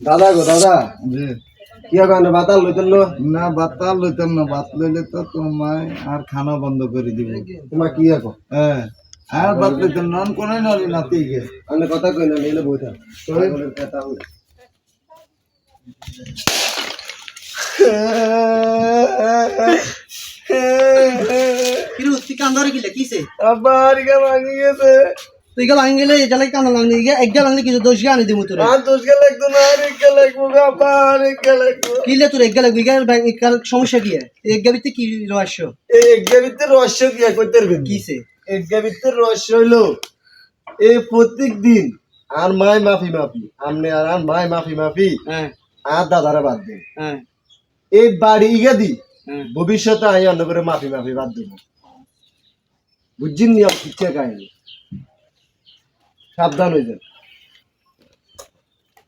দাদা গো দাদা, জি কি কারণে বাতাল লইতেন না? না বাতাল লইতাম না, বাত লইলে তো তোমায় আর খানা বন্ধ করে দিব। তোমার কি এখন? হ্যাঁ আর বাত লইতাম নন কোনে নলি নাতি গে আমি কথা কই না, নিলে বইতা তোর কথা হই। কিরে তুই কান্দারে গিলে কিছে আবার গা ভাঙি গেছে। তুই গেল আঙ্গি গেলে জালাই কান্দা লাগনি এক গেল আঙ্গি কিছু দোষ আনি দিমু তোরে আর দোষ গেলে একদম না, আর এক গেলে একদম আবার এক গেলে একদম। কিলে তোর এক গেল সমস্যা কি এক গাবিতে কি রহস্য এই এক গাবিতে রহস্য কি কইতে পারবেন? কিছে এক গাবিতে রহস্য হইলো এই প্রত্যেক দিন আর মাই মাফি মাফি আমনে আর মাই মাফি মাফি হ্যাঁ আর দাদারা বাদ দেন। হ্যাঁ এই বাড়ি ইগা দি হ্যাঁ ভবিষ্যতে আই অন্য করে মাফি মাফি বাদ দেব। বুঝছেন নি? ইচ্ছা কাহিনী সাবধান হয়ে যান।